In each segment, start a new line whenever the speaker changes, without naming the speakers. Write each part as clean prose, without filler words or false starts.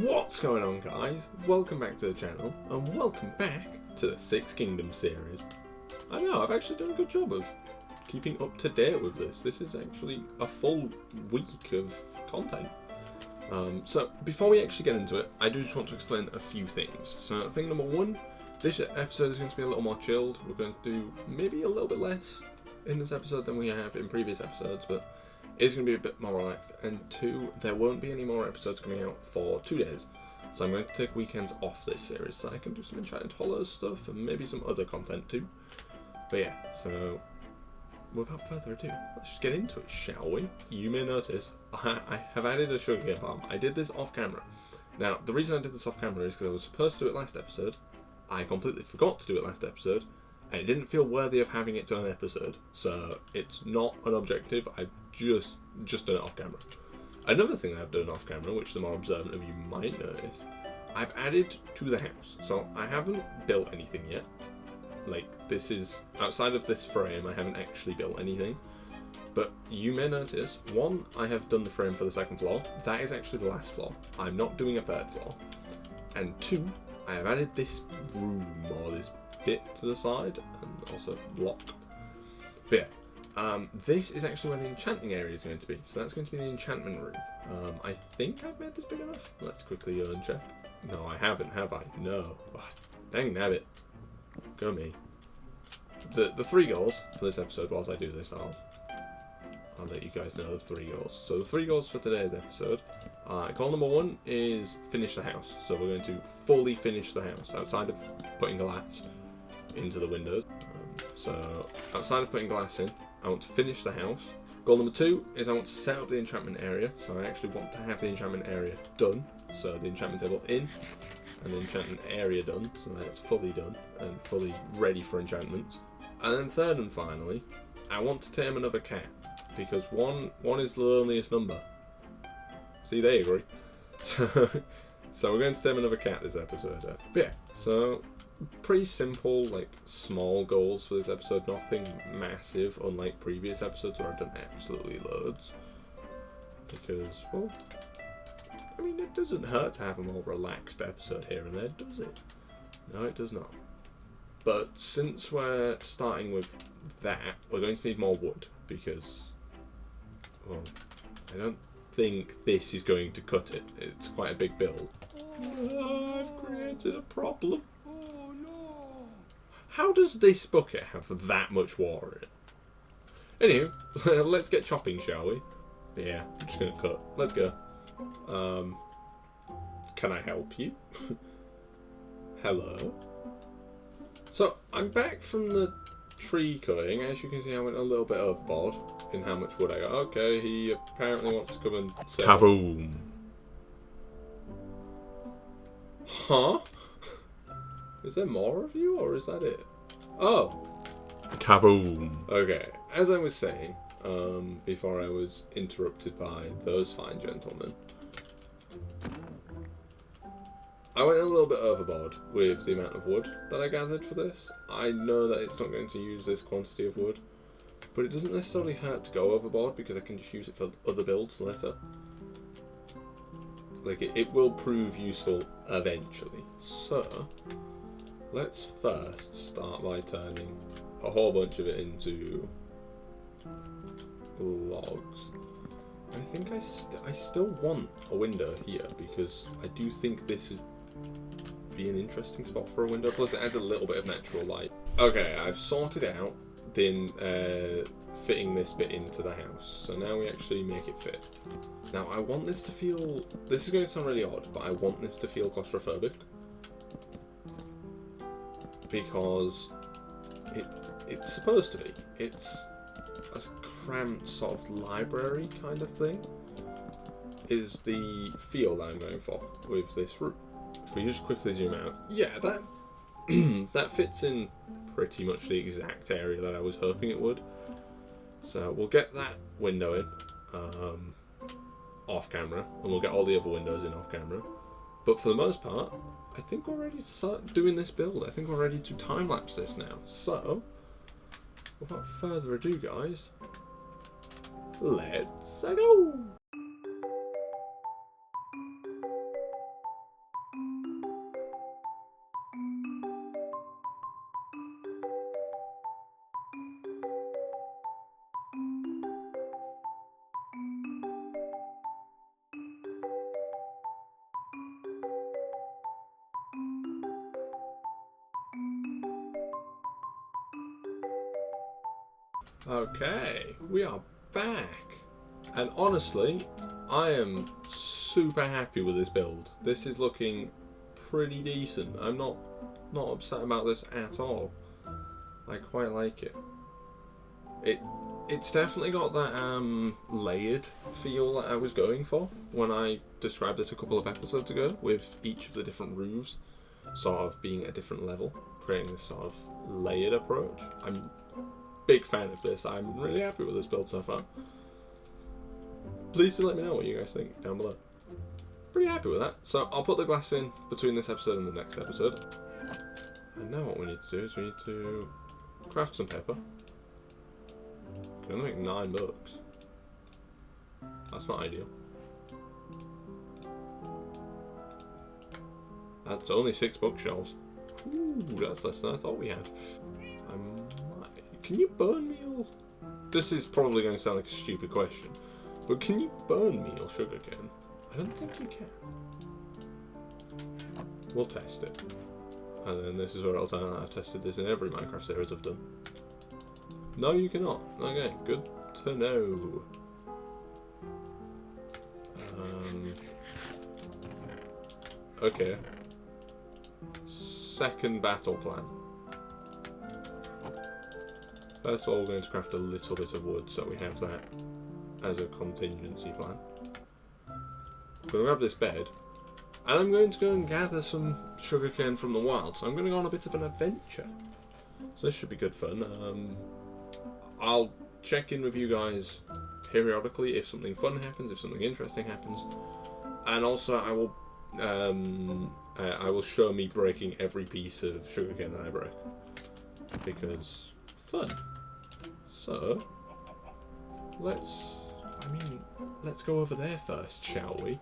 What's going on, guys? Welcome back to the channel, and welcome back to the Six Kingdoms series. I know, I've actually done a good job of keeping up to date with this. This is actually a full week of content. So, before we actually get into it, I do just want to explain a few things. So, thing number one, this episode is going to be a little more chilled. We're going to do maybe a little bit less in this episode than we have in previous episodes, but it's going to be a bit more relaxed. And two, there won't be any more episodes coming out for 2 days. So I'm going to take weekends off this series so I can do some Enchanted Hollows stuff and maybe some other content too. But yeah, so without further ado, let's just get into it, shall we? You may notice I have added a sugarcane farm. I did this off camera. Now, the reason I did this off camera is because I was supposed to do it last episode. I completely forgot to do it last episode, and it didn't feel worthy of having its own episode. So it's not an objective. I've just done it off camera. Another thing I've done off camera, which the more observant of you might notice, I've added to the house. So I haven't built anything yet. Like, this is outside of this frame, I haven't actually built anything. But you may notice, one, I have done the frame for the second floor. That is actually the last floor. I'm not doing a third floor. And two, I have added this room, or this bit to the side, and also block. But yeah, this is actually where the enchanting area is going to be. So that's going to be the enchantment room. I think I've made this big enough. Let's quickly go and check. No, I haven't, have I? No. Oh, dang nabbit. Go me. The 3 goals for this episode, whilst I do this, I'll let you guys know the 3 goals. So the 3 goals for today's episode, goal number 1 is finish the house. So we're going to fully finish the house outside of putting glass into the windows. So outside of putting glass in, I want to finish the house. Goal number 2 is I want to set up the enchantment area. So I actually want to have the enchantment area done. So the enchantment table in and the enchantment area done, so that it's fully done and fully ready for enchantments. And then third and finally, I want to tame another cat, because one is the loneliest number. See, they agree. So we're going to tame another cat this episode. But yeah, so pretty simple, like, small goals for this episode. Nothing massive, unlike previous episodes where I've done absolutely loads. Because, well, I mean, it doesn't hurt to have a more relaxed episode here and there, does it? No, it does not. But since we're starting with that, we're going to need more wood, because, well, I don't think this is going to cut it. It's quite a big build. Oh, I've created a problem. Oh no! How does this bucket have that much water in it? Anywho, let's get chopping, shall we? Yeah, I'm just going to cut. Let's go. Can I help you? Hello? So, I'm back from the tree cutting. As you can see, I went a little bit overboard in how much wood I got. Okay, he apparently wants to come and say... Kaboom! Huh? Is there more of you, or is that it? Oh! Kaboom! Okay, as I was saying, before I was interrupted by those fine gentlemen, I went a little bit overboard with the amount of wood that I gathered for this. I know that it's not going to use this quantity of wood, but it doesn't necessarily hurt to go overboard because I can just use it for other builds later. Like, it will prove useful eventually. So, let's first start by turning a whole bunch of it into logs. I think I still want a window here, because I do think this would be an interesting spot for a window. Plus, it adds a little bit of natural light. Okay, I've sorted out fitting this bit into the house. So now we actually make it fit. Now, I want this to feel... This is going to sound really odd, but I want this to feel claustrophobic. Because it's supposed to be. It's a cramped sort of library kind of thing is the feel that I'm going for with this room. If we just quickly zoom out, yeah, that that fits in pretty much the exact area that I was hoping it would. So we'll get that window in off camera, and we'll get all the other windows in off camera. But for the most part, I think we're ready to start doing this build. I think we're ready to time-lapse this now. So, without further ado, guys, let's go! Okay, we are back. And honestly, I am super happy with this build. This is looking pretty decent. I'm not upset about this at all. I quite like it. It's definitely got that layered feel that I was going for when I described this a couple of episodes ago, with each of the different roofs sort of being at a different level, creating this sort of layered approach. I'm a big fan of this. I'm really happy with this build so far. Please do let me know what you guys think down below. Pretty happy with that. So I'll put the glass in between this episode and the next episode. And now what we need to do is we need to craft some paper. Can only make 9 books. That's not ideal. That's only 6 bookshelves. Ooh, that's less than I thought we had. Can you burn meal? This is probably going to sound like a stupid question, but can you burn meal sugarcane? I don't think you can. We'll test it. And then this is where I'll tell you that I've tested this in every Minecraft series I've done. No, you cannot. Okay, good to know. Okay. Second battle plan. First of all, we're going to craft a little bit of wood, so we have that as a contingency plan. I'm going to grab this bed, and I'm going to go and gather some sugarcane from the wild. So I'm going to go on a bit of an adventure. So this should be good fun. I'll check in with you guys periodically if something fun happens, if something interesting happens, and also I will show me breaking every piece of sugarcane that I break, because fun. So let's go over there first, shall we?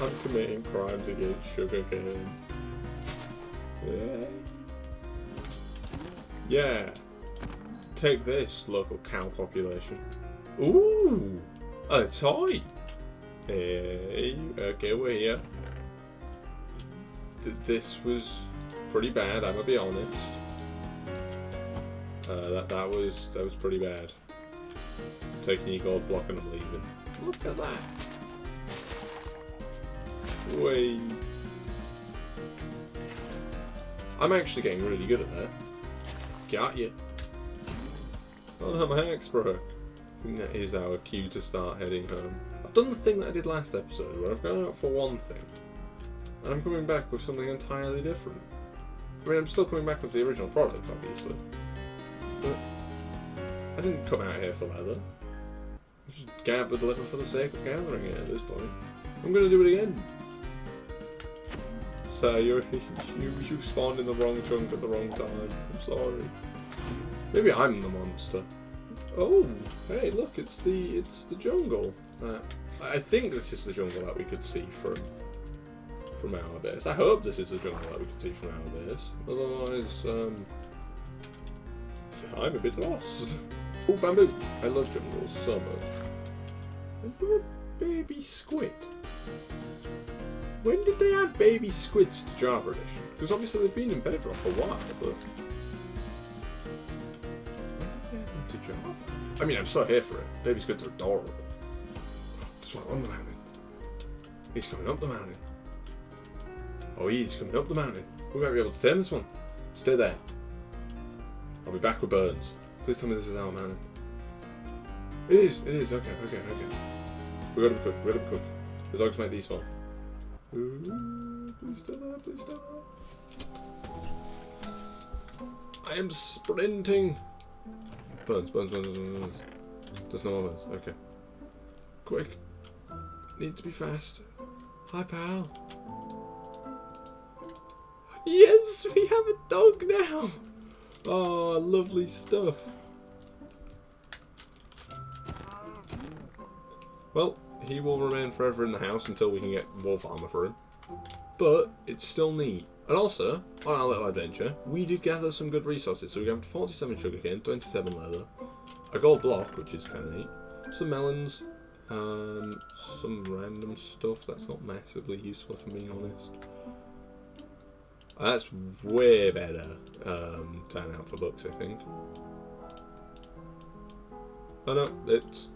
I'm committing crimes against sugarcane. Yeah. Yeah. Take this, local cow population. Ooh, a toy. Hey, okay, we're here. This was pretty bad. I'm gonna be honest. That was pretty bad. Taking your gold block and I'm leaving. Look at that. Wait. I'm actually getting really good at that. Got you. Oh no, my axe broke. I think that is our cue to start heading home. I've done the thing that I did last episode, where I've gone out for one thing, and I'm coming back with something entirely different. I mean, I'm still coming back with the original product, obviously, but I didn't come out here for leather. I just gathered leather for the sake of gathering it at this point. I'm going to do it again. So you spawned in the wrong chunk at the wrong time. I'm sorry. Maybe I'm the monster. Oh, hey, look, it's the jungle. I think this is the jungle that we could see from our base. I hope this is the jungle that we could see from our base. Otherwise, I'm a bit lost. Oh, bamboo! I love jungles so much. And you're a baby squid. When did they add baby squids to Java Edition? Because obviously they've been in Bedrock for a while, but when did they add them to Java? I mean, I'm so here for it. Baby squids are adorable. Just like on the mountain. He's coming up the mountain. Oh, he's coming up the mountain. We might be able to turn this one. Stay there. I'll be back with burns. Please tell me this is our mountain. It is. Okay. We gotta be quick. The dogs might despawn. Ooh, please stay there. I am sprinting. Burns. There's no more burns. Okay. Quick. Need to be fast. Hi, pal. Yes, we have a dog now. Oh, lovely stuff. Well, he will remain forever in the house until we can get wolf armor for him. But it's still neat. And also, on our little adventure, we did gather some good resources. So we gathered 47 sugarcane, 27 leather, a gold block, which is kind of neat, some melons, Some random stuff that's not massively useful, if I'm being honest. That's way better. 10 out for books, I think. Oh no, it's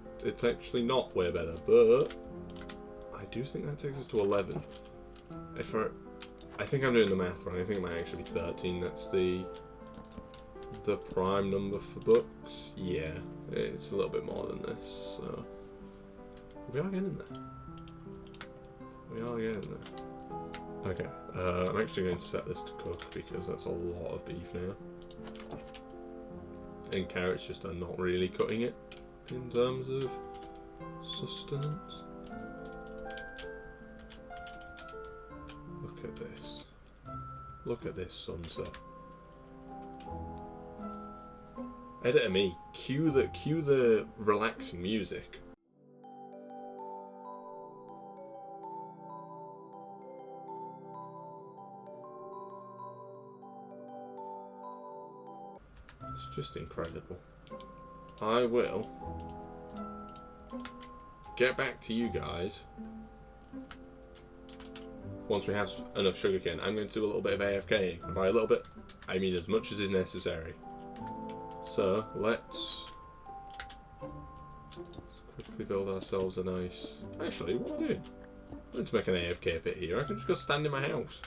actually not way better, but I do think that takes us to 11. I think I'm doing the math wrong. I think it might actually be 13. That's the prime number for books. Yeah, it's a little bit more than this. So we are getting there. We are getting there. Okay, I'm actually going to set this to cook because that's a lot of beef now. And carrots just are not really cutting it in terms of sustenance. Look at this. Look at this sunset. Editor me, cue the relaxing music. It's just incredible. I will get back to you guys once we have enough sugarcane. I'm going to do a little bit of AFKing, and by a little bit, I mean as much as is necessary. So let's quickly build ourselves a nice. Actually, what am I doing? I'm going to make an AFK pit here. I can just go stand in my house.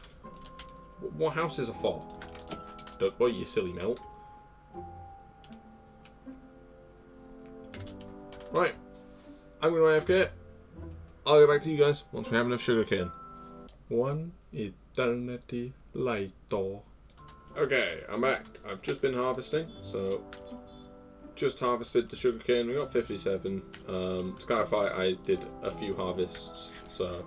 What house is it for? DuckBoi, you silly melt. Right, I'm going to AFK. I'll get back to you guys once we have enough sugarcane. One eternity later. Okay, I'm back. I've just been harvesting, so just harvested the sugarcane. We got 57. To clarify, I did a few harvests, so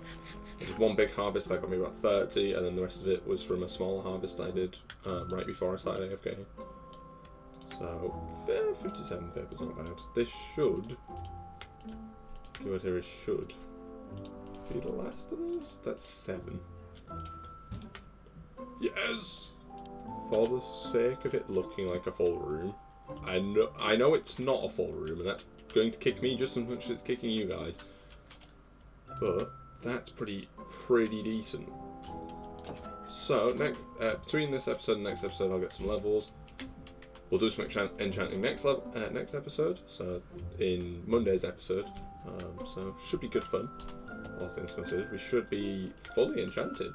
I did one big harvest that got me about 30, and then the rest of it was from a smaller harvest I did right before I started AFK. So 57 papers, not bad. This should, keyword here is should, be the last of these. That's 7. Yes. For the sake of it looking like a full room, I know it's not a full room, and that's going to kick me just as much as it's kicking you guys. But that's pretty decent. So between this episode and next episode, I'll get some levels. We'll do some enchanting next episode. So in Monday's episode, so should be good fun. All things considered, we should be fully enchanted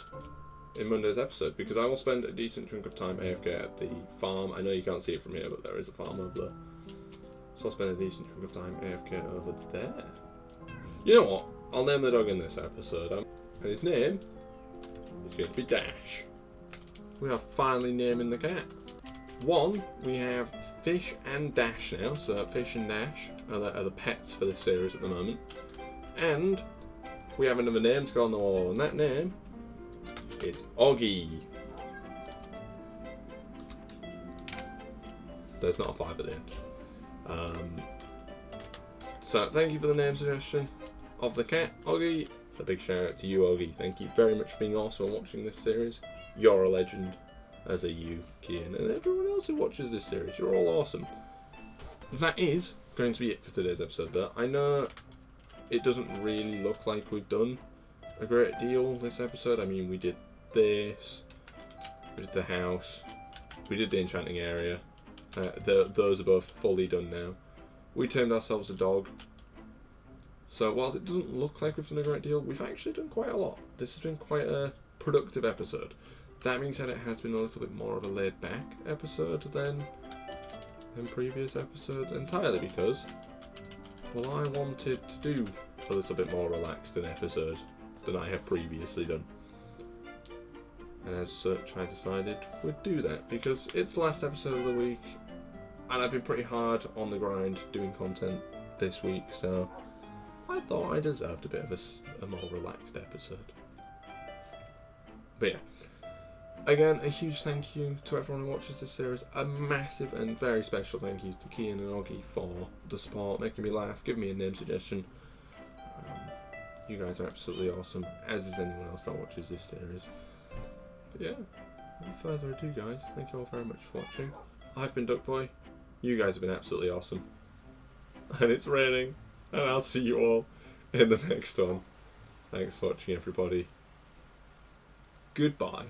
in Monday's episode, because I will spend a decent chunk of time AFK at the farm. I know you can't see it from here, but there is a farm over there. So I'll spend a decent chunk of time AFK over there. You know what? I'll name the dog in this episode, and his name is going to be Dash. We are finally naming the cat. One, we have Fish and Dash now, so Fish and Dash are the pets for this series at the moment. And we have another name to go on the wall, and that name is Oggy. There's not a 5 at the end. So thank you for the name suggestion of the cat, Oggy. So a big shout out to you, Oggy. Thank you very much for being awesome and watching this series. You're a legend, as are you, Kian, and everyone else who watches this series. You're all awesome. That is going to be it for today's episode, though. I know it doesn't really look like we've done a great deal this episode. I mean, we did this, we did the house, we did the enchanting area. Those are both fully done now. We tamed ourselves a dog. So whilst it doesn't look like we've done a great deal, we've actually done quite a lot. This has been quite a productive episode. That being said, it has been a little bit more of a laid back episode than previous episodes, entirely because, well, I wanted to do a little bit more relaxed an episode than I have previously done. And as such, I decided we'd do that because it's the last episode of the week, and I've been pretty hard on the grind doing content this week, so I thought I deserved a bit of a more relaxed episode. But yeah, again, a huge thank you to everyone who watches this series. A massive and very special thank you to Kian and Oggy for the support, making me laugh, giving me a name suggestion. You guys are absolutely awesome, as is anyone else that watches this series. But yeah, without further ado, guys, thank you all very much for watching. I've been DuckBoi. You guys have been absolutely awesome. And it's raining, and I'll see you all in the next one. Thanks for watching, everybody. Goodbye.